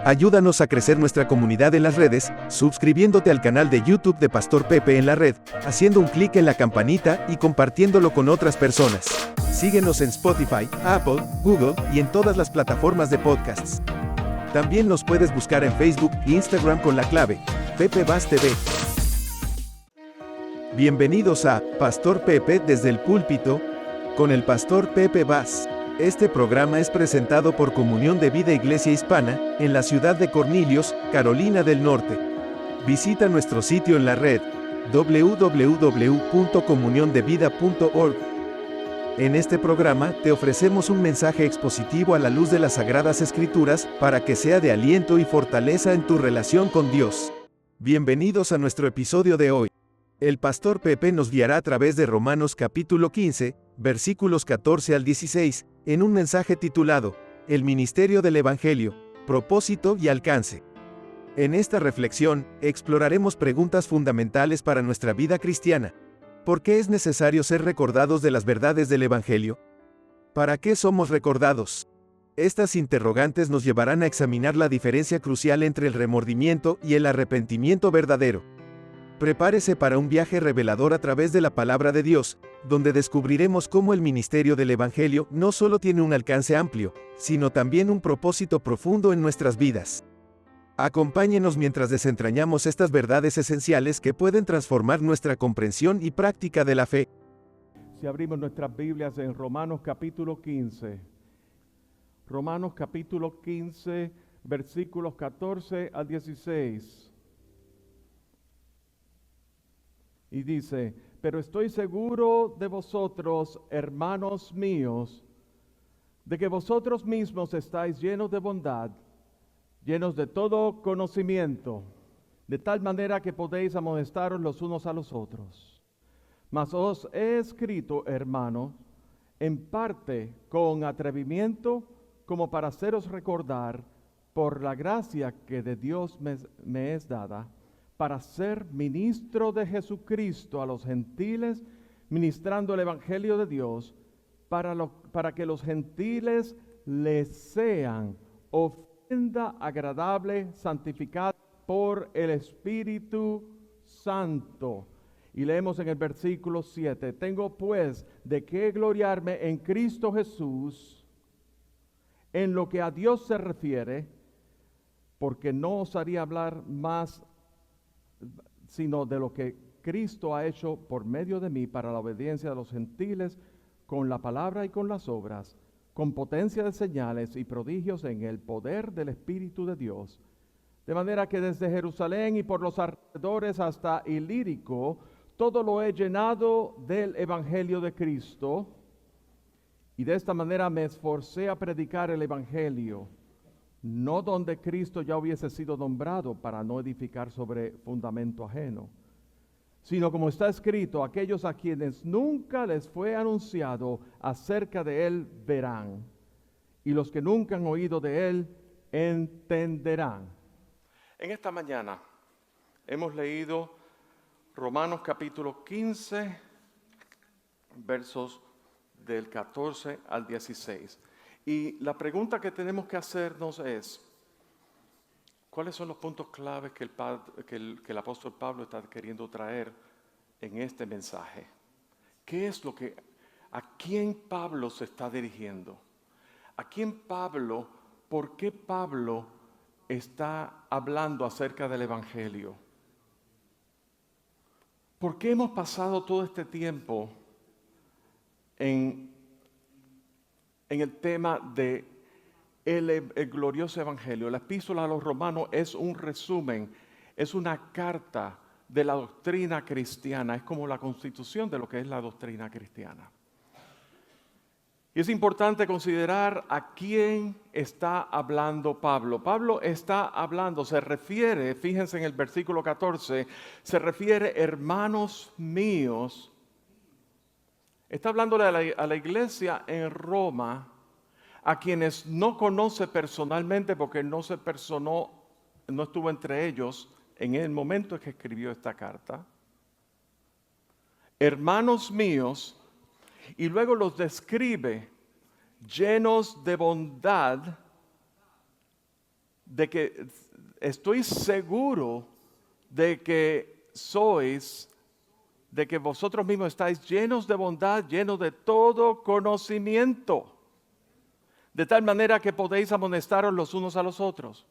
Ayúdanos a crecer nuestra comunidad en las redes, suscribiéndote al canal de YouTube de Pastor Pepe en la red, haciendo un clic en la campanita y compartiéndolo con otras personas. Síguenos en Spotify, Apple, Google y en todas las plataformas de podcasts. También nos puedes buscar en Facebook e Instagram con la clave Pepe Vaz TV. Bienvenidos a Pastor Pepe desde el púlpito, con el Pastor Pepe Vaz. Este programa es presentado por Comunión de Vida Iglesia Hispana, en la ciudad de Cornelius, Carolina del Norte. Visita nuestro sitio en la red, www.comuniondevida.org. En este programa, te ofrecemos un mensaje expositivo a la luz de las Sagradas Escrituras, para que sea de aliento y fortaleza en tu relación con Dios. Bienvenidos a nuestro episodio de hoy. El Pastor Pepe nos guiará a través de Romanos capítulo 15, versículos 14 al 16, en un mensaje titulado, El Ministerio del Evangelio, Propósito y Alcance. En esta reflexión, exploraremos preguntas fundamentales para nuestra vida cristiana. ¿Por qué es necesario ser recordados de las verdades del Evangelio? ¿Para qué somos recordados? Estas interrogantes nos llevarán a examinar la diferencia crucial entre el remordimiento y el arrepentimiento verdadero. Prepárese para un viaje revelador a través de la palabra de Dios, donde descubriremos cómo el ministerio del Evangelio no solo tiene un alcance amplio, sino también un propósito profundo en nuestras vidas. Acompáñenos mientras desentrañamos estas verdades esenciales que pueden transformar nuestra comprensión y práctica de la fe. Si abrimos nuestras Biblias en Romanos capítulo 15. Romanos capítulo 15, versículos 14 al 16. Y dice, pero estoy seguro de vosotros, hermanos míos, de que vosotros mismos estáis llenos de bondad, llenos de todo conocimiento, de tal manera que podéis amonestaros los unos a los otros. Mas os he escrito, hermanos, en parte con atrevimiento, como para haceros recordar, por la gracia que de Dios me es dada, para ser ministro de Jesucristo a los gentiles, ministrando el Evangelio de Dios, para que los gentiles les sean ofrenda agradable, santificada por el Espíritu Santo. Y leemos en el versículo 7, tengo pues de qué gloriarme en Cristo Jesús, en lo que a Dios se refiere, porque no osaría hablar más sino de lo que Cristo ha hecho por medio de mí para la obediencia de los gentiles, con la palabra y con las obras, con potencia de señales y prodigios en el poder del Espíritu de Dios. De manera que desde Jerusalén y por los alrededores hasta Ilírico, todo lo he llenado del Evangelio de Cristo, y de esta manera me esforcé a predicar el Evangelio, no donde Cristo ya hubiese sido nombrado, para no edificar sobre fundamento ajeno, sino como está escrito, aquellos a quienes nunca les fue anunciado acerca de él verán, y los que nunca han oído de él entenderán. En esta mañana hemos leído Romanos capítulo 15, versos del 14 al 16. Y la pregunta que tenemos que hacernos es, ¿cuáles son los puntos claves que el apóstol Pablo está queriendo traer en este mensaje? ¿Qué es a quién Pablo se está dirigiendo? ¿Por qué Pablo está hablando acerca del Evangelio? ¿Por qué hemos pasado todo este tiempo en el tema de el glorioso Evangelio? La epístola a los Romanos es un resumen, es una carta de la doctrina cristiana, es como la constitución de lo que es la doctrina cristiana. Y es importante considerar a quién está hablando Pablo. Pablo está hablando, se refiere, fíjense en el versículo 14, se refiere, hermanos míos. Está hablándole a la iglesia en Roma, a quienes no conoce personalmente, porque no estuvo entre ellos en el momento en que escribió esta carta. Hermanos míos, y luego los describe llenos de bondad, de que estoy seguro de que de que vosotros mismos estáis llenos de bondad, llenos de todo conocimiento, de tal manera que podéis amonestaros los unos a los otros.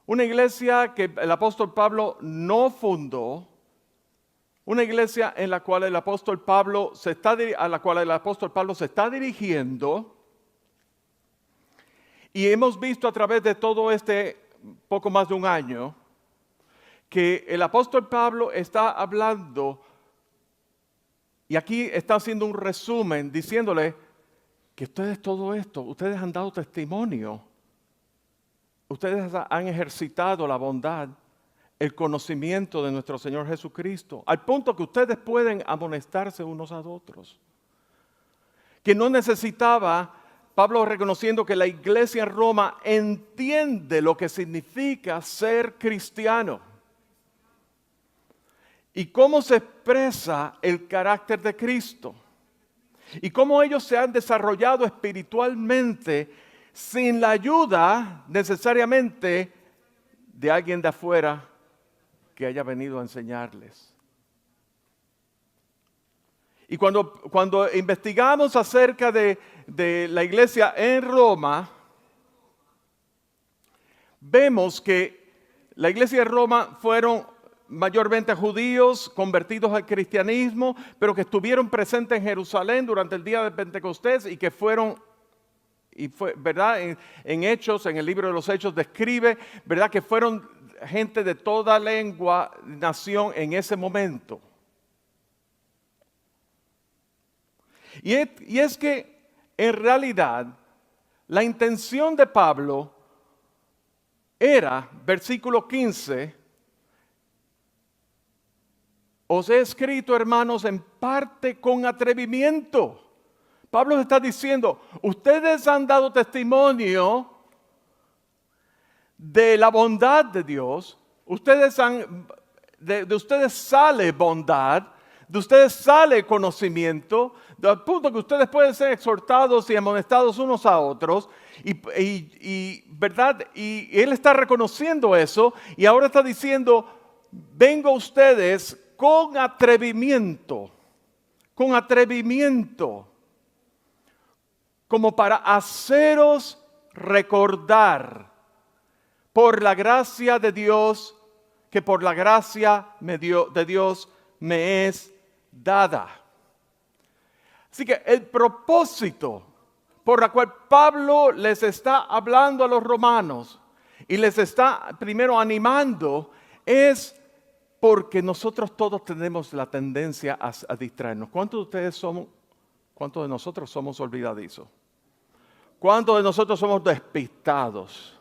Una iglesia que el apóstol Pablo no fundó, una iglesia en la cual a la cual el apóstol Pablo se está dirigiendo, y hemos visto a través de todo este poco más de un año que el apóstol Pablo está hablando, y aquí está haciendo un resumen diciéndole que ustedes han dado testimonio, ustedes han ejercitado la bondad, el conocimiento de nuestro Señor Jesucristo, al punto que ustedes pueden amonestarse unos a otros. Que no necesitaba, Pablo reconociendo que la iglesia en Roma entiende lo que significa ser cristiano y cómo se expresa el carácter de Cristo y cómo ellos se han desarrollado espiritualmente sin la ayuda necesariamente de alguien de afuera que haya venido a enseñarles. Y cuando investigamos acerca de la iglesia en Roma, vemos que la iglesia de Roma fueron mayormente judíos convertidos al cristianismo, pero que estuvieron presentes en Jerusalén durante el día de Pentecostés y que ¿verdad? En Hechos, en el libro de los Hechos describe, ¿verdad? Que fueron gente de toda lengua, nación en ese momento. Y es que en realidad la intención de Pablo era, versículo 15, os he escrito, hermanos, en parte con atrevimiento. Pablo está diciendo, ustedes han dado testimonio de la bondad de Dios, de ustedes sale bondad, de ustedes sale conocimiento, al punto que ustedes pueden ser exhortados y amonestados unos a otros, ¿verdad? Y él está reconociendo eso, y ahora está diciendo, vengo a ustedes con atrevimiento, como para haceros recordar por la gracia de Dios, que por la gracia de Dios me es dada. Así que el propósito por la cual Pablo les está hablando a los romanos y les está primero animando es porque nosotros todos tenemos la tendencia a distraernos. ¿Cuántos de nosotros somos olvidadizos? ¿Cuántos de nosotros somos despistados?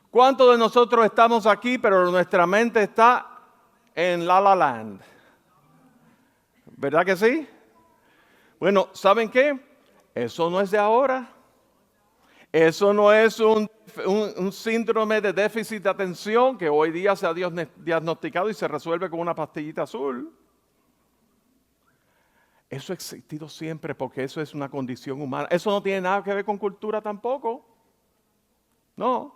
¿Cuántos de nosotros estamos aquí, pero nuestra mente está en La La Land? ¿Verdad que sí? Bueno, ¿saben qué? Eso no es de ahora. Eso no es un síndrome de déficit de atención que hoy día se ha diagnosticado y se resuelve con una pastillita azul. Eso ha existido siempre porque eso es una condición humana. Eso no tiene nada que ver con cultura tampoco. No.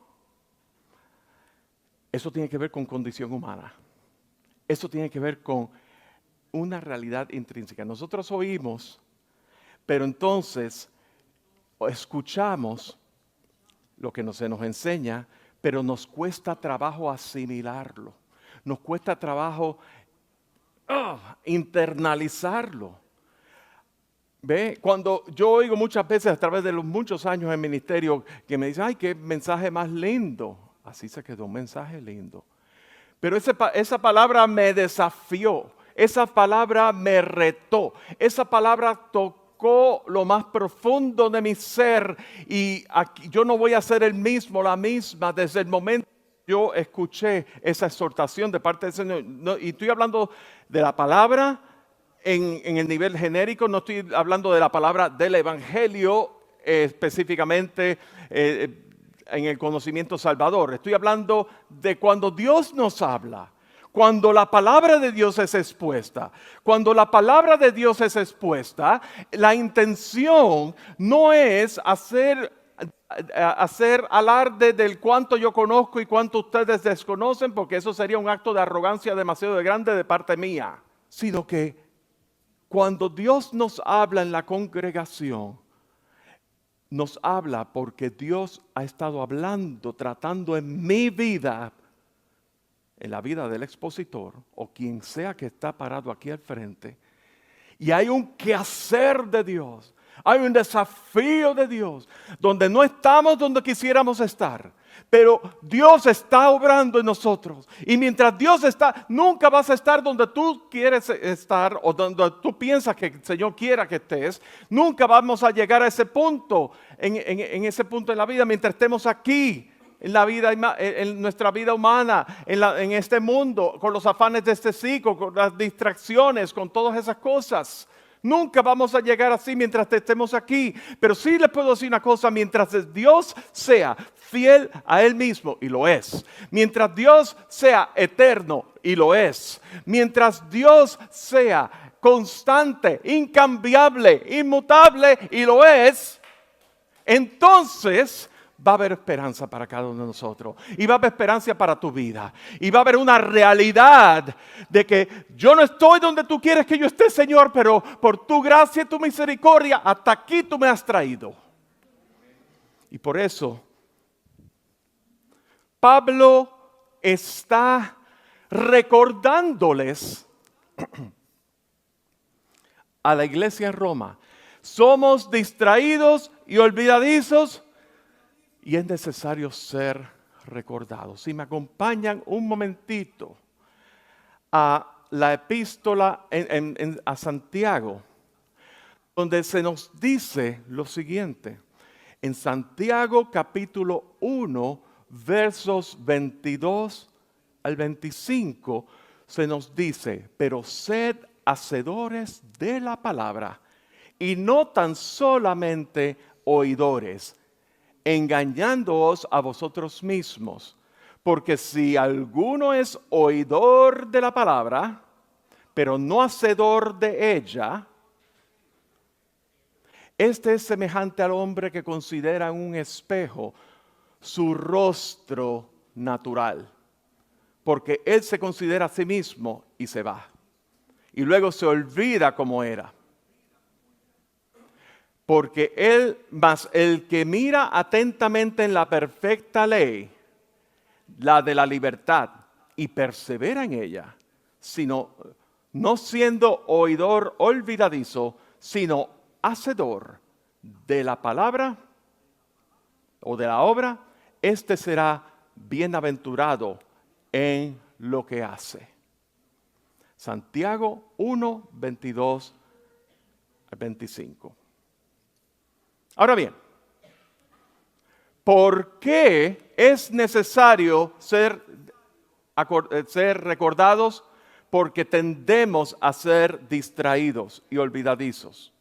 Eso tiene que ver con condición humana. Eso tiene que ver con una realidad intrínseca. Nosotros oímos, pero entonces escuchamos lo que se nos enseña, pero nos cuesta trabajo asimilarlo. Nos cuesta trabajo internalizarlo. ¿Ve? Cuando yo oigo muchas veces a través de los muchos años en ministerio que me dicen, ay, qué mensaje más lindo. Así se quedó, un mensaje lindo. Pero esa palabra me desafió, esa palabra me retó, esa palabra tocó lo más profundo de mi ser y aquí, yo no voy a ser la misma desde el momento que yo escuché esa exhortación de parte del Señor. No, y estoy hablando de la palabra en el nivel genérico, no estoy hablando de la palabra del Evangelio específicamente en el conocimiento salvador. Estoy hablando de cuando Dios nos habla, cuando la palabra de Dios es expuesta. Cuando la palabra de Dios es expuesta, la intención no es hacer alarde del cuánto yo conozco y cuánto ustedes desconocen, porque eso sería un acto de arrogancia demasiado grande de parte mía. Sino que cuando Dios nos habla en la congregación, nos habla porque Dios ha estado hablando, tratando en mi vida, en la vida del expositor o quien sea que está parado aquí al frente. Y hay un quehacer de Dios, hay un desafío de Dios, donde no estamos donde quisiéramos estar, pero Dios está obrando en nosotros. Y mientras Dios está, nunca vas a estar donde tú quieres estar o donde tú piensas que el Señor quiera que estés. Nunca vamos a llegar a ese punto, en ese punto en la vida, mientras estemos aquí. En nuestra vida humana, en este mundo, con los afanes de este siglo, con las distracciones, con todas esas cosas. Nunca vamos a llegar así mientras estemos aquí. Pero sí les puedo decir una cosa, mientras Dios sea fiel a Él mismo, y lo es. Mientras Dios sea eterno, y lo es. Mientras Dios sea constante, incambiable, inmutable, y lo es. Entonces va a haber esperanza para cada uno de nosotros. Y va a haber esperanza para tu vida. Y va a haber una realidad de que yo no estoy donde tú quieres que yo esté, Señor, pero por tu gracia y tu misericordia, hasta aquí tú me has traído. Y por eso, Pablo está recordándoles a la iglesia en Roma. Somos distraídos y olvidadizos. Y es necesario ser recordados. Si me acompañan un momentito a la epístola a Santiago, donde se nos dice lo siguiente. En Santiago capítulo 1, versos 22 al 25, se nos dice, pero sed hacedores de la palabra y no tan solamente oidores, engañándoos a vosotros mismos. Porque si alguno es oidor de la palabra, pero no hacedor de ella, este es semejante al hombre que considera en un espejo su rostro natural. Porque él se considera a sí mismo y se va. Y luego se olvida cómo era. Porque mas el que mira atentamente en la perfecta ley, la de la libertad, y persevera en ella, no siendo oidor olvidadizo, sino hacedor de la palabra o de la obra, este será bienaventurado en lo que hace. Santiago 1, 22 al 25. Ahora bien, ¿por qué es necesario ser recordados? Porque tendemos a ser distraídos y olvidadizos.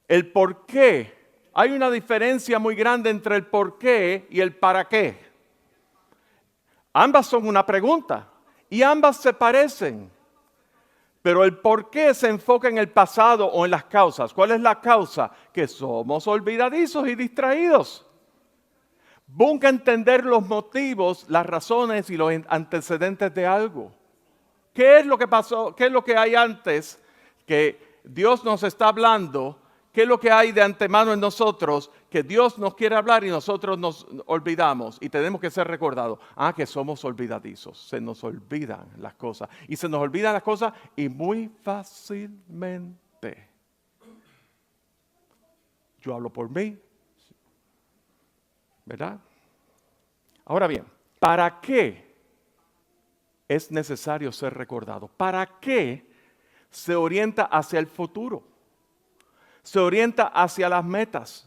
El por qué, hay una diferencia muy grande entre el por qué y el para qué. Ambas son una pregunta y ambas se parecen. Pero el por qué se enfoca en el pasado o en las causas. ¿Cuál es la causa? Que somos olvidadizos y distraídos. Busca entender los motivos, las razones y los antecedentes de algo. ¿Qué es lo que pasó? ¿Qué es lo que hay antes que Dios nos está hablando? ¿Qué es lo que hay de antemano en nosotros que Dios nos quiere hablar y nosotros nos olvidamos? Y tenemos que ser recordados. Que somos olvidadizos. Se nos olvidan las cosas. Y se nos olvidan las cosas y muy fácilmente. Yo hablo por mí. ¿Verdad? Ahora bien, ¿para qué es necesario ser recordado? ¿Para qué se orienta hacia el futuro? Se orienta hacia las metas,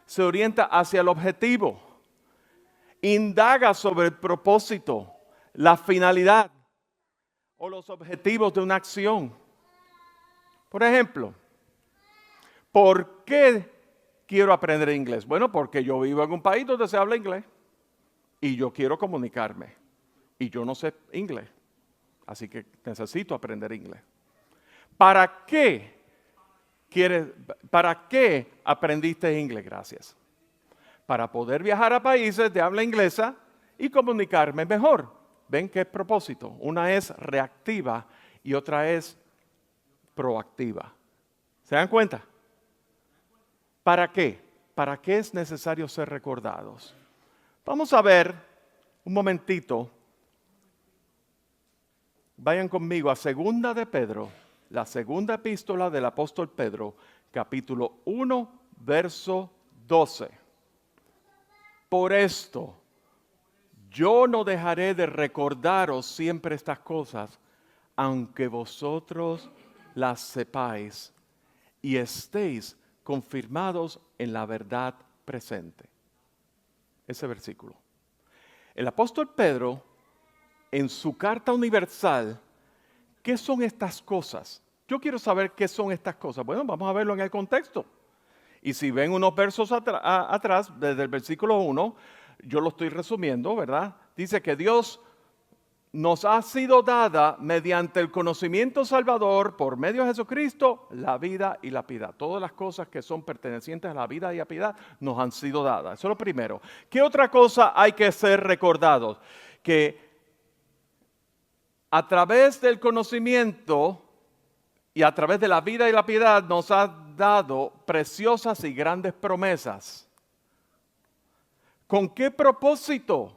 se orienta hacia el objetivo, indaga sobre el propósito, la finalidad o los objetivos de una acción. Por ejemplo, ¿por qué quiero aprender inglés? Bueno, porque yo vivo en un país donde se habla inglés y yo quiero comunicarme y yo no sé inglés, así que necesito aprender inglés. ¿Para qué aprendiste inglés? Gracias. para poder viajar a países de habla inglesa y comunicarme mejor. ¿Ven qué propósito? Una es reactiva y otra es proactiva. ¿Se dan cuenta? ¿Para qué? ¿Para qué es necesario ser recordados? Vamos a ver un momentito. Vayan conmigo a Segunda de Pedro, la segunda epístola del apóstol Pedro, capítulo 1, verso 12. Por esto, yo no dejaré de recordaros siempre estas cosas, aunque vosotros las sepáis y estéis confirmados en la verdad presente. Ese versículo. El apóstol Pedro, en su carta universal, ¿qué son estas cosas? Yo quiero saber qué son estas cosas. Bueno, vamos a verlo en el contexto. Y si ven unos versos atrás, desde el versículo 1, yo lo estoy resumiendo, ¿verdad? Dice que Dios nos ha sido dada mediante el conocimiento salvador por medio de Jesucristo la vida y la piedad. Todas las cosas que son pertenecientes a la vida y la piedad nos han sido dadas. Eso es lo primero. ¿Qué otra cosa hay que ser recordados? Que a través del conocimiento y a través de la vida y la piedad nos ha dado preciosas y grandes promesas. ¿Con qué propósito?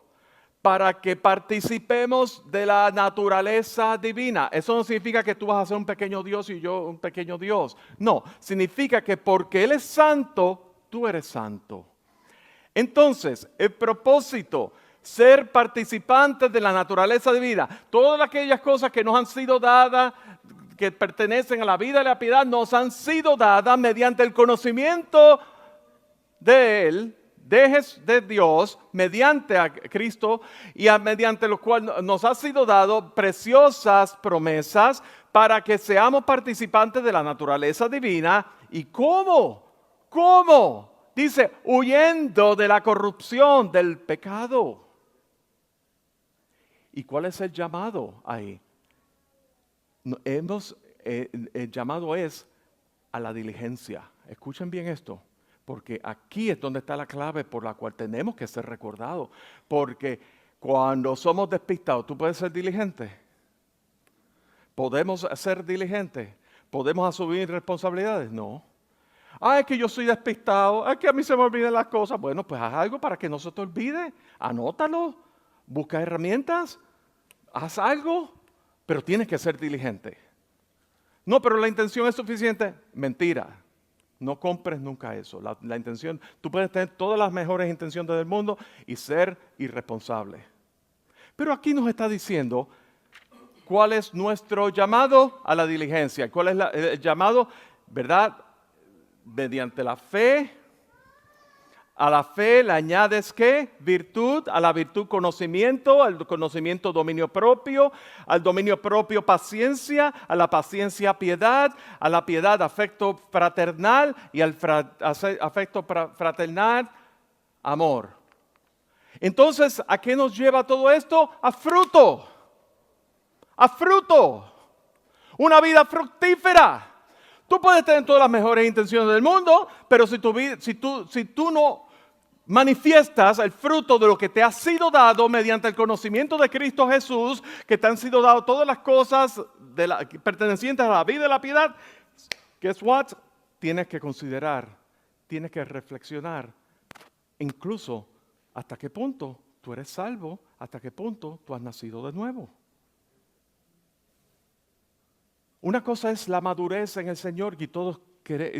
Para que participemos de la naturaleza divina. Eso no significa que tú vas a ser un pequeño Dios y yo un pequeño Dios. No, significa que porque Él es santo, tú eres santo. Entonces, el propósito, ser participantes de la naturaleza divina. Todas aquellas cosas que nos han sido dadas, que pertenecen a la vida y la piedad, nos han sido dadas mediante el conocimiento de Él, de Dios, mediante a Cristo y mediante lo cual nos ha sido dado preciosas promesas para que seamos participantes de la naturaleza divina. ¿Y cómo? ¿Cómo? Dice, huyendo de la corrupción, del pecado. ¿Y cuál es el llamado ahí? El llamado es a la diligencia. Escuchen bien esto. Porque aquí es donde está la clave por la cual tenemos que ser recordados. Porque cuando somos despistados, ¿tú puedes ser diligente? ¿Podemos ser diligentes? ¿Podemos asumir responsabilidades? No. Es que yo soy despistado, es que a mí se me olvidan las cosas. Bueno, pues haz algo para que no se te olvide. Anótalo, busca herramientas, haz algo, pero tienes que ser diligente. No, pero la intención es suficiente. Mentira. No compres nunca eso. La intención, tú puedes tener todas las mejores intenciones del mundo y ser irresponsable. Pero aquí nos está diciendo cuál es nuestro llamado a la diligencia. ¿Cuál es el llamado? ¿Verdad? Mediante la fe. A la fe le añades ¿qué? Virtud, a la virtud conocimiento, al conocimiento dominio propio, al dominio propio paciencia, a la paciencia piedad, a la piedad afecto fraternal y al afecto fraternal amor. Entonces, ¿a qué nos lleva todo esto? A fruto, a fruto, una vida fructífera. Tú puedes tener todas las mejores intenciones del mundo, pero si tú no manifiestas el fruto de lo que te ha sido dado mediante el conocimiento de Cristo Jesús, que te han sido dado todas las cosas pertenecientes a la vida y la piedad, guess what? Tienes que considerar, tienes que reflexionar, incluso hasta qué punto tú eres salvo, hasta qué punto tú has nacido de nuevo. Una cosa es la madurez en el Señor y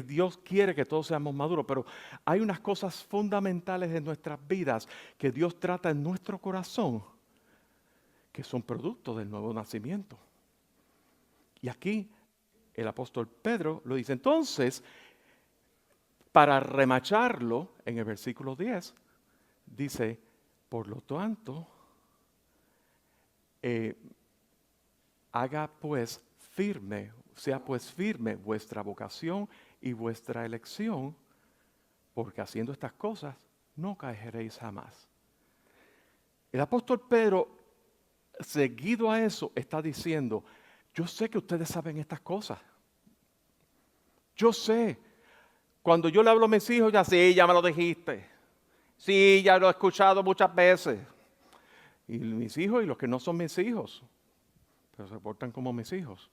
Dios quiere que todos seamos maduros, pero hay unas cosas fundamentales en nuestras vidas que Dios trata en nuestro corazón que son producto del nuevo nacimiento. Y aquí el apóstol Pedro lo dice. Entonces, para remacharlo en el versículo 10, dice, por lo tanto, sea pues firme vuestra vocación y vuestra elección, porque haciendo estas cosas no caeréis jamás. El apóstol Pedro, seguido a eso, está diciendo, yo sé que ustedes saben estas cosas. Yo sé. Cuando yo le hablo a mis hijos, ya me lo dijiste. Sí, ya lo he escuchado muchas veces. Y mis hijos y los que no son mis hijos, pero se portan como mis hijos.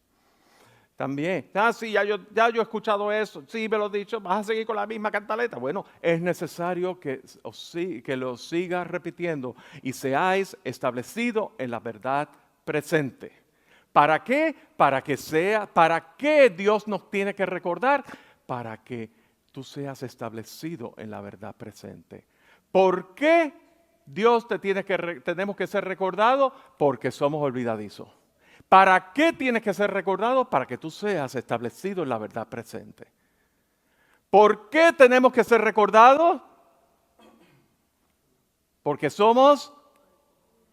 También, sí, ya yo he escuchado eso, sí, me lo he dicho, vas a seguir con la misma cantaleta. Bueno, es necesario que lo sigas repitiendo y seáis establecidos en la verdad presente. ¿Para qué? ¿Para qué Dios nos tiene que recordar? Para que tú seas establecido en la verdad presente. ¿Por qué tenemos que ser recordados? Porque somos olvidadizos. ¿Para qué tienes que ser recordado? Para que tú seas establecido en la verdad presente. ¿Por qué tenemos que ser recordados? Porque somos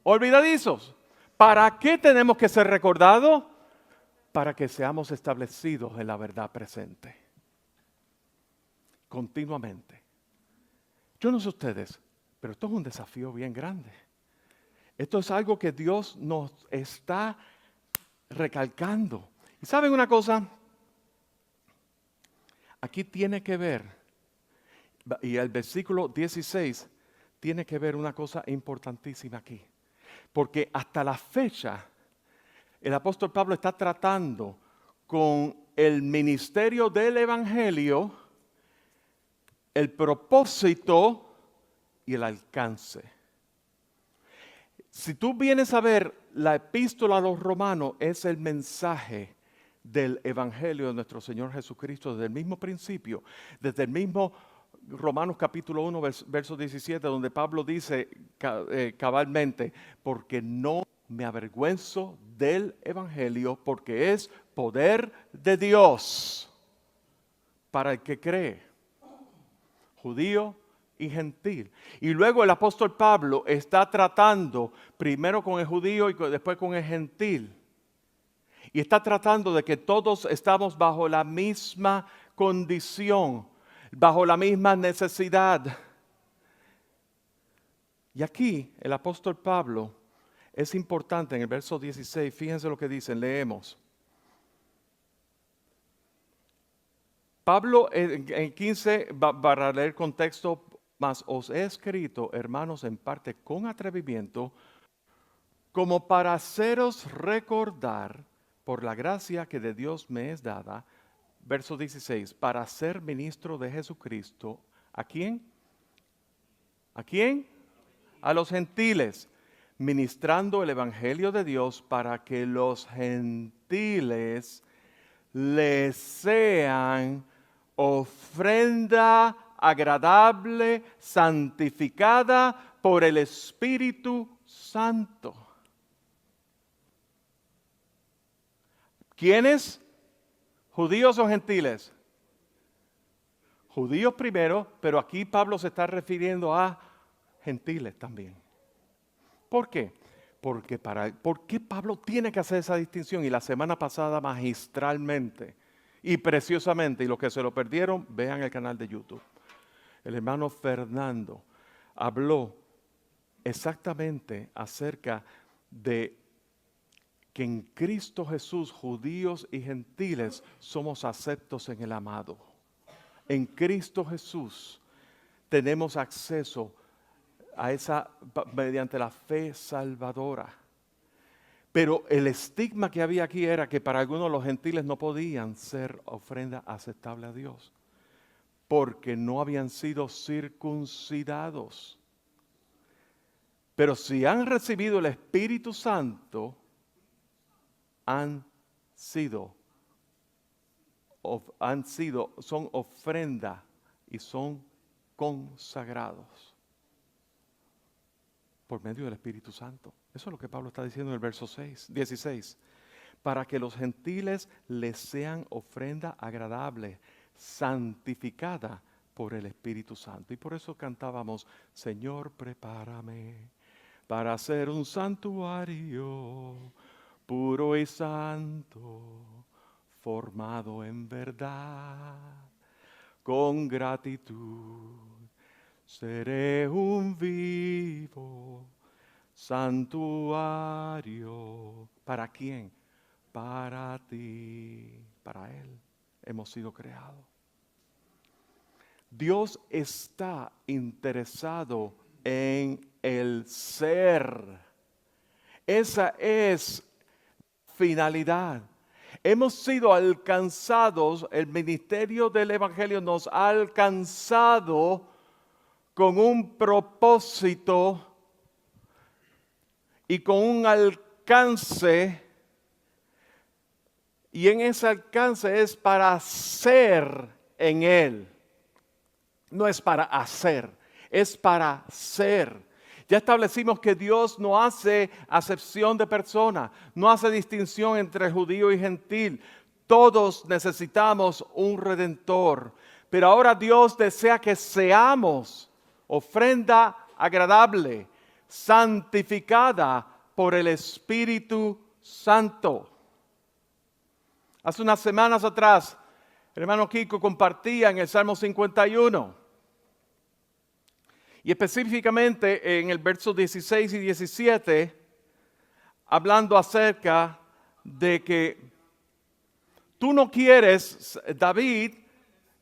olvidadizos. ¿Para qué tenemos que ser recordados? Para que seamos establecidos en la verdad presente. Continuamente. Yo no sé ustedes, pero esto es un desafío bien grande. Esto es algo que Dios nos está recalcando. ¿Y saben una cosa? Aquí tiene que ver, y el versículo 16 tiene que ver una cosa importantísima aquí. Porque hasta la fecha, el apóstol Pablo está tratando con el ministerio del Evangelio, el propósito y el alcance. Si tú vienes a ver la epístola a los romanos, es el mensaje del Evangelio de nuestro Señor Jesucristo desde el mismo principio, desde el mismo Romanos capítulo 1, verso 17, donde Pablo dice cabalmente, porque no me avergüenzo del Evangelio, porque es poder de Dios para el que cree, judío y gentil. Y luego el apóstol Pablo está tratando primero con el judío y después con el gentil. Y está tratando de que todos estamos bajo la misma condición, bajo la misma necesidad. Y aquí el apóstol Pablo es importante en el verso 16, fíjense lo que dicen, leemos. Pablo en 15 va a leer contexto, mas os he escrito, hermanos, en parte con atrevimiento, como para haceros recordar por la gracia que de Dios me es dada, verso 16, para ser ministro de Jesucristo. ¿A quién? ¿A quién? A los gentiles, ministrando el evangelio de Dios para que los gentiles les sean ofrenda agradable, santificada por el Espíritu Santo. ¿Quiénes? ¿Judíos o gentiles? Judíos primero, pero aquí Pablo se está refiriendo a gentiles también. ¿Por qué? ¿Por qué Pablo tiene que hacer esa distinción? Y la semana pasada magistralmente y preciosamente, y los que se lo perdieron, vean el canal de YouTube. El hermano Fernando habló exactamente acerca de que en Cristo Jesús, judíos y gentiles, somos aceptos en el amado. En Cristo Jesús tenemos acceso a esa mediante la fe salvadora. Pero el estigma que había aquí era que para algunos los gentiles no podían ser ofrenda aceptable a Dios, porque no habían sido circuncidados. Pero si han recibido el Espíritu Santo, son ofrenda y son consagrados por medio del Espíritu Santo. Eso es lo que Pablo está diciendo en el verso 16. Para que los gentiles les sean ofrenda agradable, santificada por el Espíritu Santo. Y por eso cantábamos, Señor, prepárame para ser un santuario puro y santo, formado en verdad, con gratitud. Seré un vivo santuario. ¿Para quién? Para ti, para Él hemos sido creados. Dios está interesado en el ser. Esa es la finalidad. Hemos sido alcanzados, el ministerio del Evangelio nos ha alcanzado con un propósito y con un alcance, y en ese alcance es para ser en Él. No es para hacer, es para ser. Ya establecimos que Dios no hace acepción de persona, no hace distinción entre judío y gentil. Todos necesitamos un redentor, pero ahora Dios desea que seamos ofrenda agradable, santificada por el Espíritu Santo. Hace unas semanas atrás, el hermano Kiko compartía en el Salmo 51, y específicamente en el verso 16 y 17, hablando acerca de que tú no quieres, David,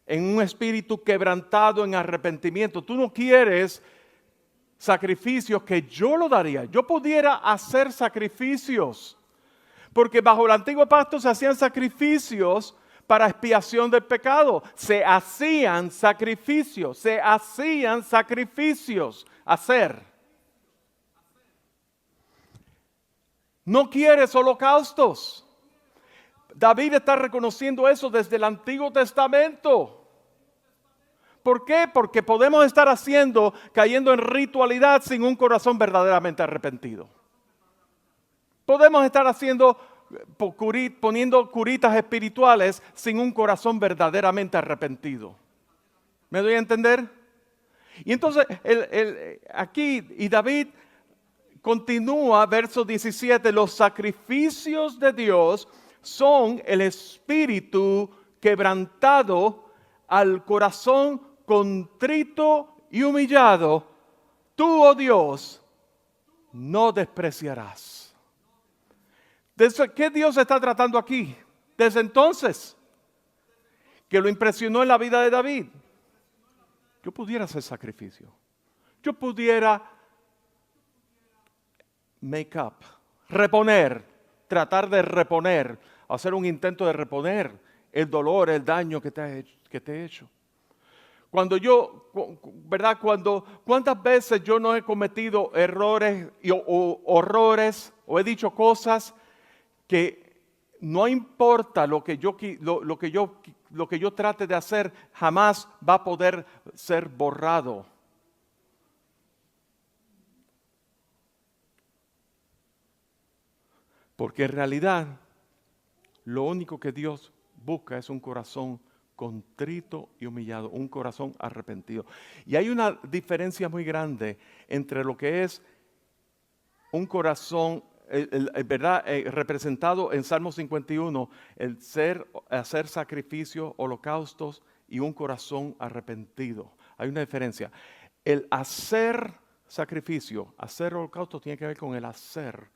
en un espíritu quebrantado en arrepentimiento, tú no quieres sacrificios que yo lo daría. Yo pudiera hacer sacrificios, porque bajo el antiguo pacto se hacían sacrificios para expiación del pecado. Se hacían sacrificios. Hacer. No quieres holocaustos. David está reconociendo eso desde el Antiguo Testamento. ¿Por qué? Porque podemos estar cayendo en ritualidad sin un corazón verdaderamente arrepentido. Podemos estar poniendo curitas espirituales sin un corazón verdaderamente arrepentido. ¿Me doy a entender? Y entonces aquí, y David continúa, verso 17, los sacrificios de Dios son el espíritu quebrantado, al corazón contrito y humillado. Tú, oh Dios, no despreciarás. ¿Qué Dios está tratando aquí? Desde entonces, que lo impresionó en la vida de David. Yo pudiera hacer sacrificio. Yo pudiera make up, reponer, tratar de reponer, hacer un intento de reponer el dolor, el daño que te he hecho. ¿Cuántas veces yo no he cometido errores o horrores o he dicho cosas que no importa lo que yo trate de hacer, jamás va a poder ser borrado? Porque en realidad lo único que Dios busca es un corazón contrito y humillado, un corazón arrepentido. Y hay una diferencia muy grande entre lo que es un corazón, representado en Salmo 51, hacer sacrificios, holocaustos y un corazón arrepentido. Hay una diferencia. El hacer sacrificio, hacer holocausto tiene que ver con el hacer.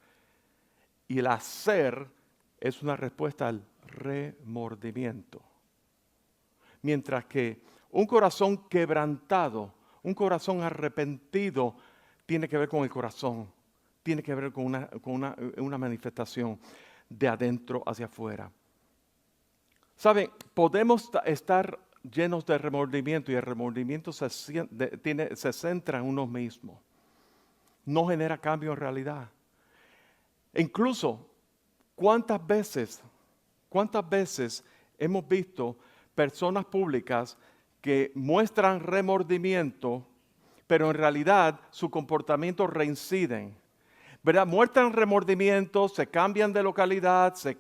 Y el hacer es una respuesta al remordimiento. Mientras que un corazón quebrantado, un corazón arrepentido, tiene que ver con el corazón. Tiene que ver con una manifestación de adentro hacia afuera. ¿Saben? Podemos estar llenos de remordimiento y el remordimiento se centra en uno mismo. No genera cambio en realidad. Incluso, ¿cuántas veces hemos visto personas públicas que muestran remordimiento, pero en realidad su comportamiento reinciden? ¿Verdad? Muestran remordimiento, se cambian de localidad, se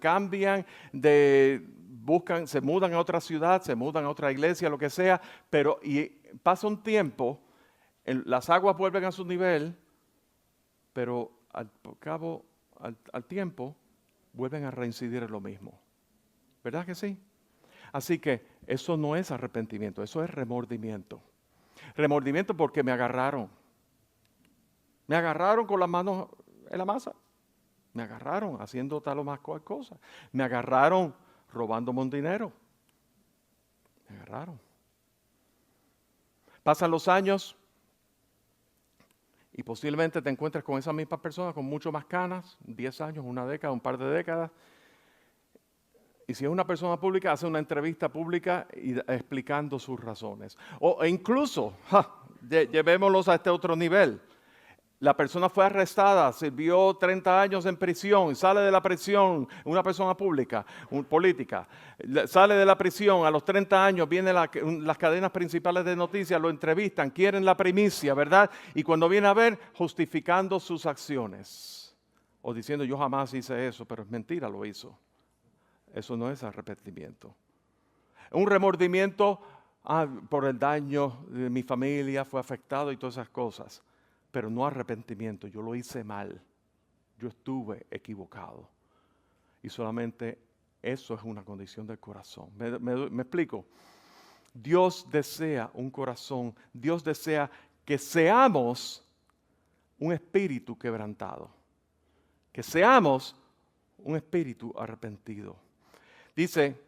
mudan a otra ciudad, se mudan a otra iglesia, lo que sea, pero pasa un tiempo, las aguas vuelven a su nivel, pero al tiempo vuelven a reincidir en lo mismo. ¿Verdad que sí? Así que eso no es arrepentimiento, eso es remordimiento. Remordimiento porque me agarraron. Me agarraron con las manos en la masa. Me agarraron haciendo tal o más cual cosa. Me agarraron robándome un dinero. Me agarraron. Pasan los años y posiblemente te encuentres con esa misma persona con mucho más canas, 10 años, una década, un par de décadas. Y si es una persona pública, hace una entrevista pública explicando sus razones. E incluso, llevémoslos a este otro nivel. La persona fue arrestada, sirvió 30 años en prisión, sale de la prisión, una persona pública, política, sale de la prisión, a los 30 años vienen las cadenas principales de noticias, lo entrevistan, quieren la primicia, ¿verdad? Y cuando viene a ver, justificando sus acciones, o diciendo yo jamás hice eso, pero es mentira, lo hizo. Eso no es arrepentimiento. Un remordimiento por el daño de mi familia, fue afectado y todas esas cosas. Pero no arrepentimiento, yo lo hice mal, yo estuve equivocado. Y solamente eso es una condición del corazón. ¿Me explico? Dios desea un corazón, Dios desea que seamos un espíritu quebrantado, que seamos un espíritu arrepentido. Dice,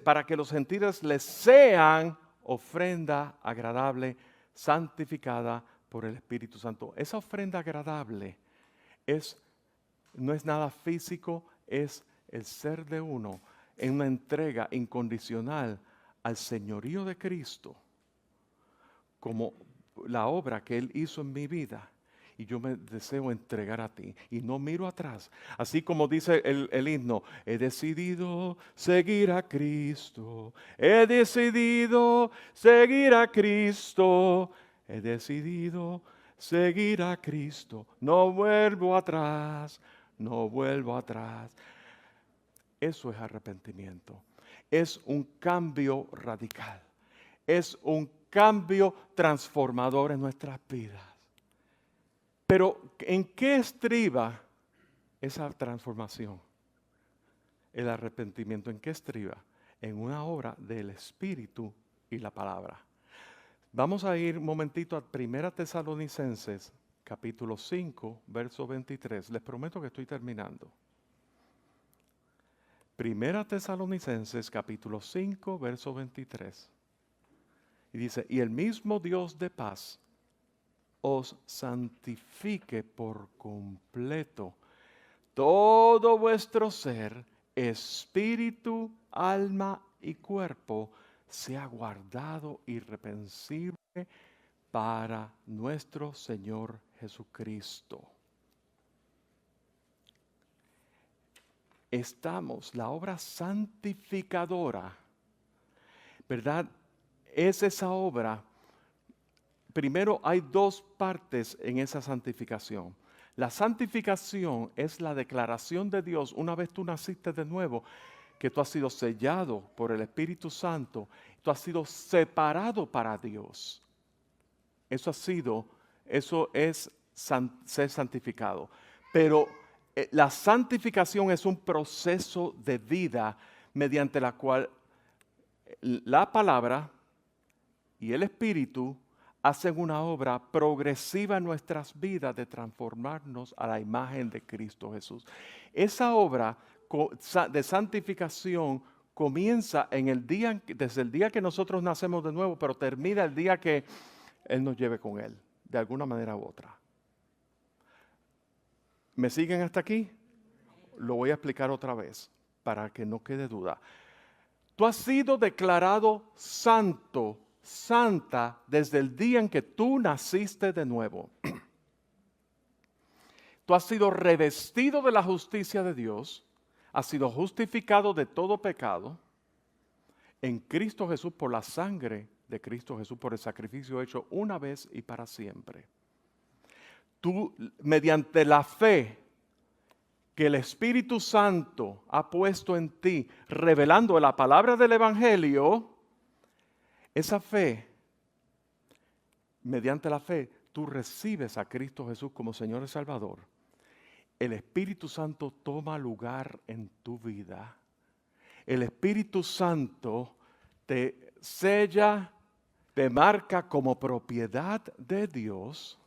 para que los gentiles les sean ofrenda agradable, santificada por el Espíritu Santo. Esa ofrenda agradable no es nada físico, es el ser de uno en una entrega incondicional al señorío de Cristo, como la obra que Él hizo en mi vida. Y yo me deseo entregar a ti y no miro atrás. Así como dice el himno, he decidido seguir a Cristo, he decidido seguir a Cristo. He decidido seguir a Cristo, no vuelvo atrás, no vuelvo atrás. Eso es arrepentimiento. Es un cambio radical. Es un cambio transformador en nuestras vidas. Pero ¿en qué estriba esa transformación? El arrepentimiento, ¿en qué estriba? En una obra del Espíritu y la palabra. Vamos a ir un momentito a 1 Tesalonicenses, capítulo 5, verso 23. Les prometo que estoy terminando. 1 Tesalonicenses, capítulo 5, verso 23. Y dice, y el mismo Dios de paz os santifique por completo todo vuestro ser, espíritu, alma y cuerpo, sea guardado irreprensible para nuestro Señor Jesucristo. La obra santificadora, ¿verdad? Es esa obra. Primero hay dos partes en esa santificación. La santificación es la declaración de Dios una vez tú naciste de nuevo, que tú has sido sellado por el Espíritu Santo, tú has sido separado para Dios. Eso es ser santificado. Pero la santificación es un proceso de vida mediante la cual la palabra y el Espíritu hacen una obra progresiva en nuestras vidas de transformarnos a la imagen de Cristo Jesús. Esa obra de santificación comienza desde el día que nosotros nacemos de nuevo, pero termina el día que Él nos lleve con Él, de alguna manera u otra. ¿Me siguen hasta aquí? Lo voy a explicar otra vez para que no quede duda. Tú has sido declarado santo, santa, desde el día en que tú naciste de nuevo. Tú has sido revestido de la justicia de Dios, has sido justificado de todo pecado en Cristo Jesús por la sangre de Cristo Jesús, por el sacrificio hecho una vez y para siempre. Tú, mediante la fe que el Espíritu Santo ha puesto en ti, revelando la palabra del Evangelio, esa fe, mediante la fe, tú recibes a Cristo Jesús como Señor y Salvador. El Espíritu Santo toma lugar en tu vida. El Espíritu Santo te sella, te marca como propiedad de Dios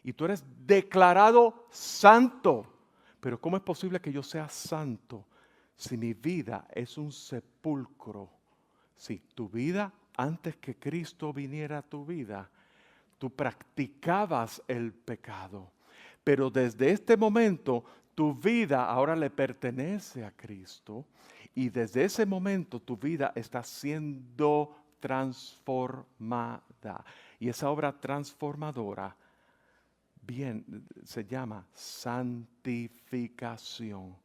y tú eres declarado santo. Pero ¿cómo es posible que yo sea santo si mi vida es un sepulcro? Si tu vida antes que Cristo viniera a tu vida, tú practicabas el pecado. Pero desde este momento, tu vida ahora le pertenece a Cristo. Y desde ese momento, tu vida está siendo transformada. Y esa obra transformadora, bien, se llama santificación,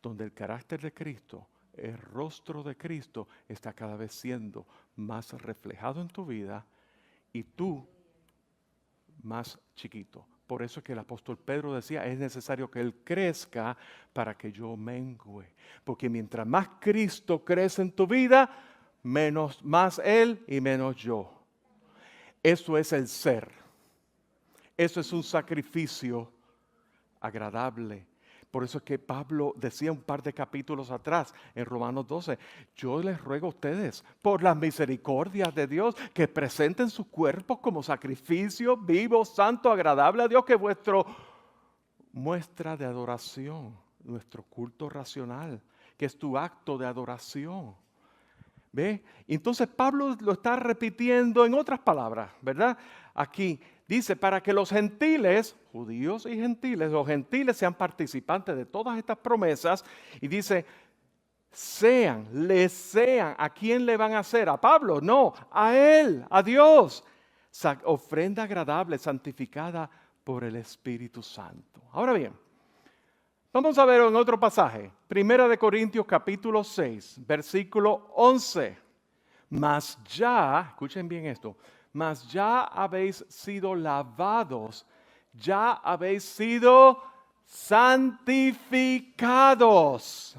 donde el carácter de Cristo, el rostro de Cristo, está cada vez siendo más reflejado en tu vida y tú más chiquito. Por eso es que el apóstol Pedro decía, es necesario que Él crezca para que yo mengüe. Porque mientras más Cristo crece en tu vida, más Él y menos yo. Eso es el ser. Eso es un sacrificio agradable. Por eso es que Pablo decía un par de capítulos atrás, en Romanos 12, yo les ruego a ustedes, por las misericordias de Dios, que presenten sus cuerpos como sacrificio vivo, santo, agradable a Dios, que vuestra muestra de adoración, nuestro culto racional, que es tu acto de adoración. ¿Ve? Entonces Pablo lo está repitiendo en otras palabras, ¿verdad? Aquí dice, para que los gentiles, judíos y gentiles, los gentiles sean participantes de todas estas promesas. Y dice, les sean, ¿a quién le van a hacer? ¿A Pablo? No, a Él, a Dios. Ofrenda agradable, santificada por el Espíritu Santo. Ahora bien, vamos a ver en otro pasaje, 1 Corintios capítulo 6, versículo 11. Mas ya, escuchen bien esto, mas ya habéis sido lavados, ya habéis sido santificados,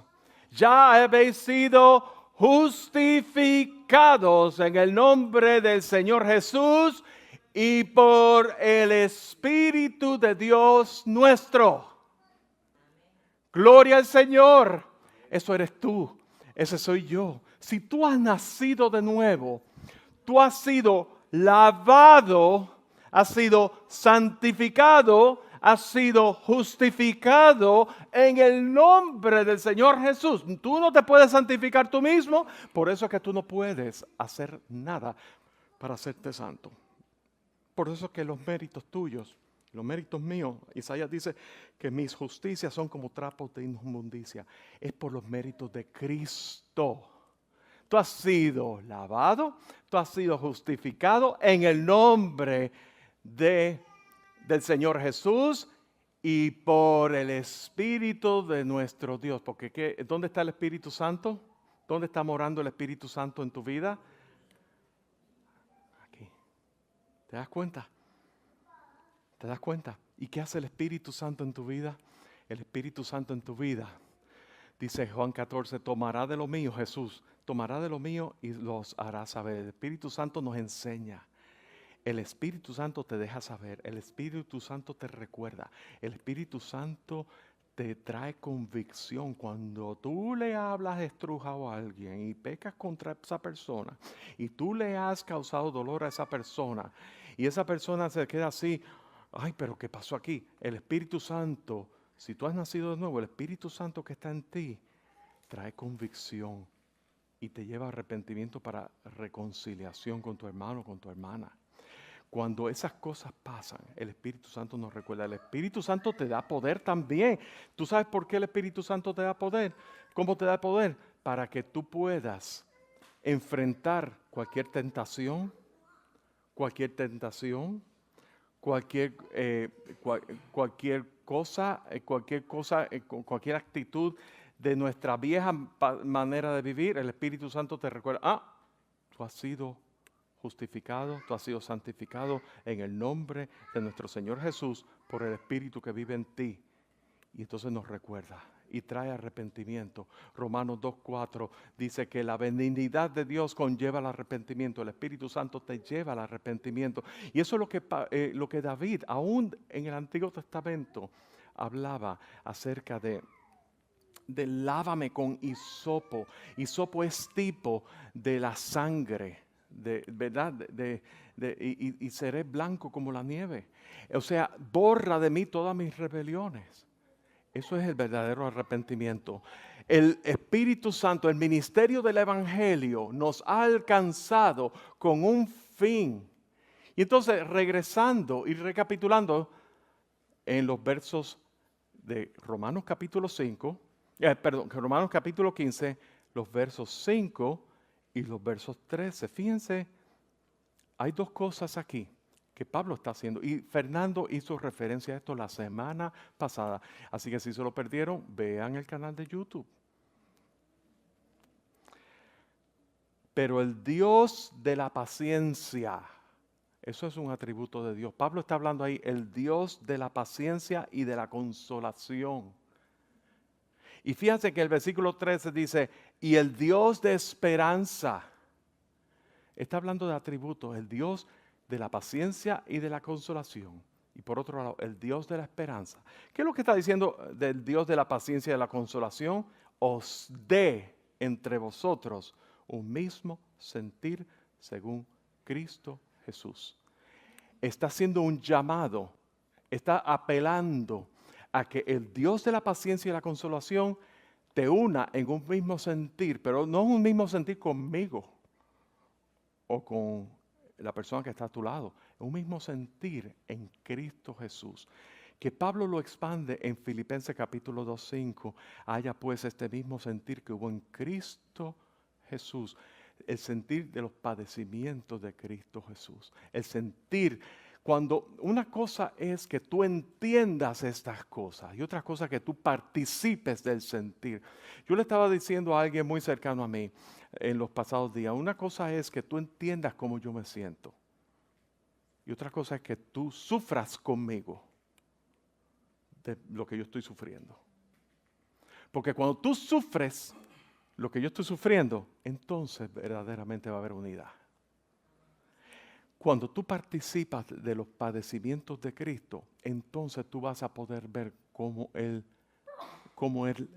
ya habéis sido justificados en el nombre del Señor Jesús y por el Espíritu de Dios nuestro. Gloria al Señor. Eso eres tú. Ese soy yo. Si tú has nacido de nuevo, tú has sido lavado, has sido santificado, has sido justificado en el nombre del Señor Jesús. Tú no te puedes santificar tú mismo, por eso es que tú no puedes hacer nada para hacerte santo. Por eso es que los méritos tuyos, los méritos míos, Isaías dice que mis justicias son como trapos de inmundicia. Es por los méritos de Cristo. Tú has sido lavado, tú has sido justificado en el nombre del Señor Jesús y por el Espíritu de nuestro Dios. Porque ¿dónde está el Espíritu Santo? ¿Dónde está morando el Espíritu Santo en tu vida? Aquí. ¿Te das cuenta? ¿Te das cuenta? ¿Y qué hace el Espíritu Santo en tu vida? El Espíritu Santo en tu vida, dice Juan 14, tomará de lo mío, Jesús, tomará de lo mío y los hará saber. El Espíritu Santo nos enseña. El Espíritu Santo te deja saber. El Espíritu Santo te recuerda. El Espíritu Santo te trae convicción. Cuando tú le hablas estrujado a alguien y pecas contra esa persona y tú le has causado dolor a esa persona y esa persona se queda así, ay, pero ¿qué pasó aquí? El Espíritu Santo, si tú has nacido de nuevo, el Espíritu Santo que está en ti trae convicción y te lleva a arrepentimiento para reconciliación con tu hermano, con tu hermana. Cuando esas cosas pasan, el Espíritu Santo nos recuerda. El Espíritu Santo te da poder también. ¿Tú sabes por qué el Espíritu Santo te da poder? ¿Cómo te da poder? Para que tú puedas enfrentar cualquier tentación, cualquier cualquier actitud de nuestra vieja manera de vivir. El Espíritu Santo te recuerda, tú has sido justificado, tú has sido santificado en el nombre de nuestro Señor Jesús por el Espíritu que vive en ti. Y entonces nos recuerda y trae arrepentimiento. Romanos 2:4 dice que la benignidad de Dios conlleva el arrepentimiento. El Espíritu Santo te lleva al arrepentimiento. Y eso es lo que David, aún en el Antiguo Testamento, hablaba acerca de lávame con hisopo. Hisopo es tipo de la sangre, ¿verdad? Y seré blanco como la nieve. O sea, borra de mí todas mis rebeliones. Eso es el verdadero arrepentimiento. El Espíritu Santo, el ministerio del Evangelio nos ha alcanzado con un fin. Y entonces, regresando y recapitulando en los versos de Romanos capítulo 5, Romanos capítulo 15, los versos 5 y los versos 13. Fíjense, hay dos cosas aquí que Pablo está haciendo. Y Fernando hizo referencia a esto la semana pasada. Así que si se lo perdieron, vean el canal de YouTube. Pero el Dios de la paciencia, eso es un atributo de Dios. Pablo está hablando ahí, el Dios de la paciencia y de la consolación. Y fíjense que el versículo 13 dice, y el Dios de esperanza. Está hablando de atributos, el Dios de la paciencia y de la consolación. Y por otro lado, el Dios de la esperanza. ¿Qué es lo que está diciendo del Dios de la paciencia y de la consolación? Os dé entre vosotros un mismo sentir según Cristo Jesús. Está haciendo un llamado, está apelando a que el Dios de la paciencia y la consolación te una en un mismo sentir, pero no un mismo sentir conmigo o con la persona que está a tu lado, un mismo sentir en Cristo Jesús. Que Pablo lo expande en Filipenses capítulo 2:5. Haya pues este mismo sentir que hubo en Cristo Jesús. El sentir de los padecimientos de Cristo Jesús. El sentir, cuando una cosa es que tú entiendas estas cosas y otra cosa que tú participes del sentir. Yo le estaba diciendo a alguien muy cercano a mí en los pasados días, una cosa es que tú entiendas cómo yo me siento y otra cosa es que tú sufras conmigo de lo que yo estoy sufriendo. Porque cuando tú sufres lo que yo estoy sufriendo, entonces verdaderamente va a haber unidad. Cuando tú participas de los padecimientos de Cristo, entonces tú vas a poder ver cómo Él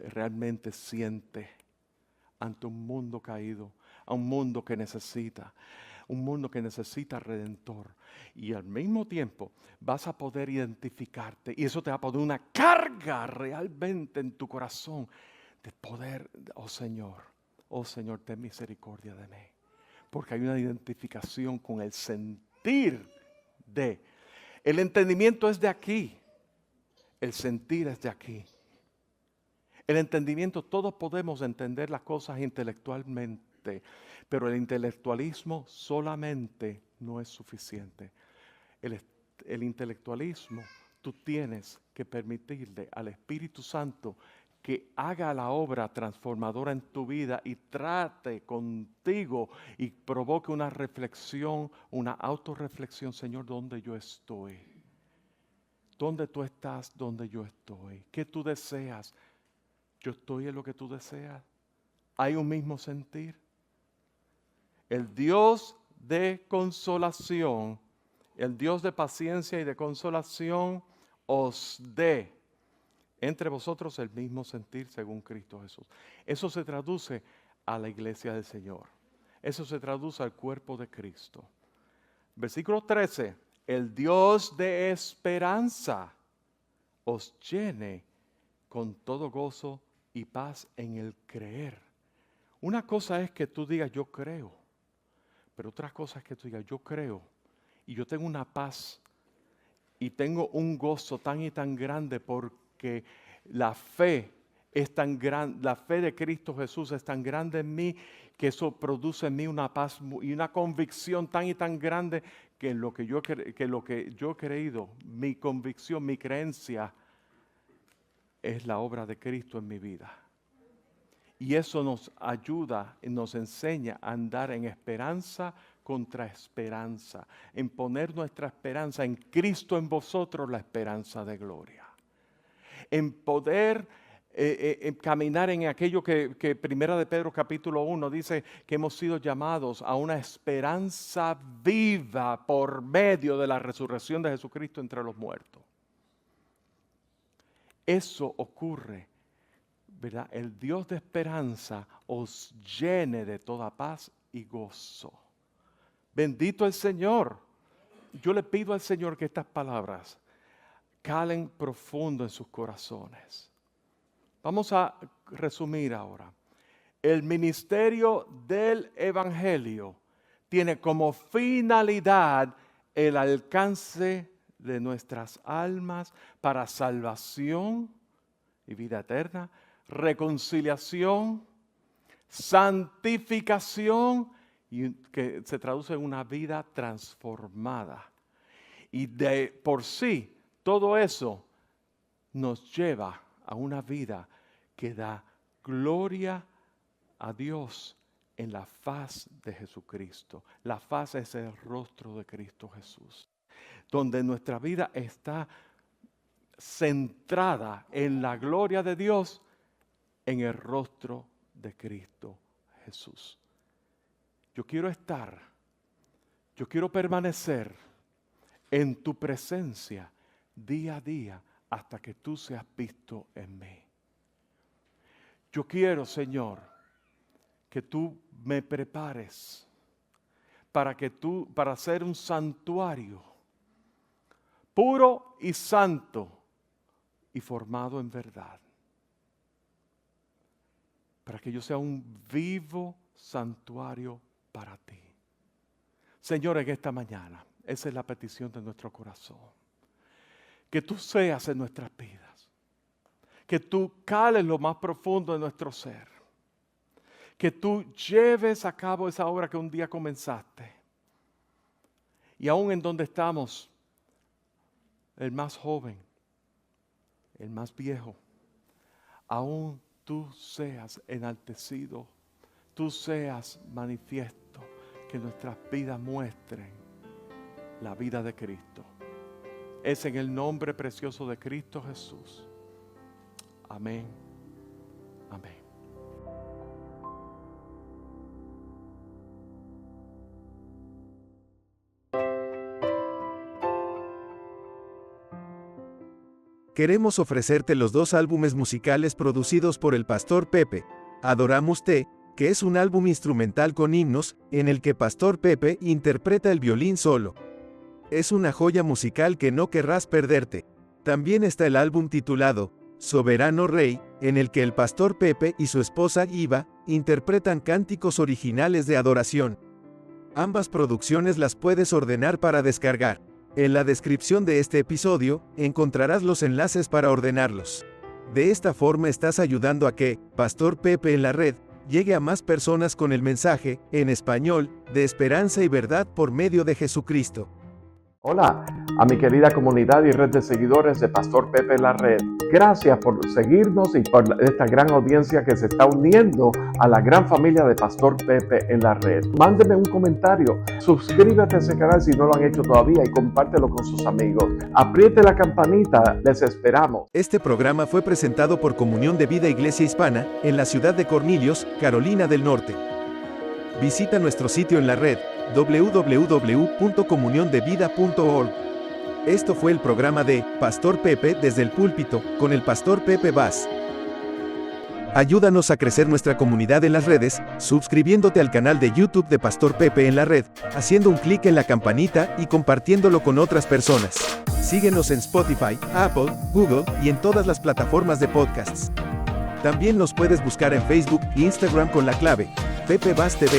realmente siente ante un mundo caído, a un mundo que necesita redentor. Y al mismo tiempo vas a poder identificarte y eso te va a poner una carga realmente en tu corazón de poder, oh Señor, ten misericordia de mí. Porque hay una identificación con el sentir de. El entendimiento es de aquí, el sentir es de aquí. El entendimiento, todos podemos entender las cosas intelectualmente, pero el intelectualismo solamente no es suficiente. El intelectualismo, tú tienes que permitirle al Espíritu Santo que haga la obra transformadora en tu vida y trate contigo y provoque una reflexión, una autorreflexión. Señor, ¿dónde yo estoy? ¿Dónde tú estás? ¿Dónde yo estoy? ¿Qué tú deseas? ¿Yo estoy en lo que tú deseas? ¿Hay un mismo sentir? El Dios de consolación, el Dios de paciencia y de consolación os dé entre vosotros el mismo sentir según Cristo Jesús. Eso se traduce a la iglesia del Señor. Eso se traduce al cuerpo de Cristo. Versículo 13. El Dios de esperanza os llene con todo gozo y paz en el creer. Una cosa es que tú digas yo creo, pero otra cosa es que tú digas yo creo y yo tengo una paz y tengo un gozo tan y tan grande porque la fe es tan grande, la fe de Cristo Jesús es tan grande en mí que eso produce en mí una paz y una convicción tan y tan grande que lo que yo he creído, mi convicción, mi creencia es la obra de Cristo en mi vida. Y eso nos ayuda y nos enseña a andar en esperanza contra esperanza, en poner nuestra esperanza en Cristo en vosotros, la esperanza de gloria. En poder caminar en aquello que Primera de Pedro capítulo 1 dice que hemos sido llamados a una esperanza viva por medio de la resurrección de Jesucristo entre los muertos. Eso ocurre, ¿verdad? El Dios de esperanza os llene de toda paz y gozo. Bendito el Señor. Yo le pido al Señor que estas palabras calen profundo en sus corazones. Vamos a resumir ahora. El ministerio del Evangelio tiene como finalidad el alcance de nuestras almas para salvación y vida eterna, reconciliación, santificación, y que se traduce en una vida transformada. Y de por sí, todo eso nos lleva a una vida que da gloria a Dios en la faz de Jesucristo. La faz es el rostro de Cristo Jesús, donde nuestra vida está centrada en la gloria de Dios, en el rostro de Cristo Jesús. Yo quiero permanecer en tu presencia día a día hasta que tú seas visto en mí. Yo quiero, Señor, que tú me prepares para ser un santuario puro y santo y formado en verdad. Para que yo sea un vivo santuario para ti. Señor, en esta mañana, esa es la petición de nuestro corazón. Que tú seas en nuestras vidas. Que tú cales lo más profundo de nuestro ser. Que tú lleves a cabo esa obra que un día comenzaste. Y aún en donde estamos, el más joven, el más viejo, aún tú seas enaltecido, tú seas manifiesto, que nuestras vidas muestren la vida de Cristo. Es en el nombre precioso de Cristo Jesús. Amén. Amén. Queremos ofrecerte los 2 álbumes musicales producidos por el Pastor Pepe. Adoramos Te, que es un álbum instrumental con himnos, en el que Pastor Pepe interpreta el violín solo. Es una joya musical que no querrás perderte. También está el álbum titulado Soberano Rey, en el que el Pastor Pepe y su esposa Iva interpretan cánticos originales de adoración. Ambas producciones las puedes ordenar para descargar. En la descripción de este episodio, encontrarás los enlaces para ordenarlos. De esta forma estás ayudando a que Pastor Pepe en la red llegue a más personas con el mensaje, en español, de esperanza y verdad por medio de Jesucristo. Hola a mi querida comunidad y red de seguidores de Pastor Pepe en la red. Gracias por seguirnos y por esta gran audiencia que se está uniendo a la gran familia de Pastor Pepe en la red. Mándeme un comentario, suscríbete a ese canal si no lo han hecho todavía y compártelo con sus amigos. Apriete la campanita, les esperamos. Este programa fue presentado por Comunión de Vida Iglesia Hispana, en la ciudad de Cornelius, Carolina del Norte. Visita nuestro sitio en la red, www.comuniondevida.org. Esto fue el programa de Pastor Pepe desde el púlpito, con el Pastor Pepe Vaz. Ayúdanos a crecer nuestra comunidad en las redes, suscribiéndote al canal de YouTube de Pastor Pepe en la red, haciendo un clic en la campanita y compartiéndolo con otras personas. Síguenos en Spotify, Apple, Google y en todas las plataformas de podcasts. También nos puedes buscar en Facebook e Instagram con la clave Pepe Vaz TV.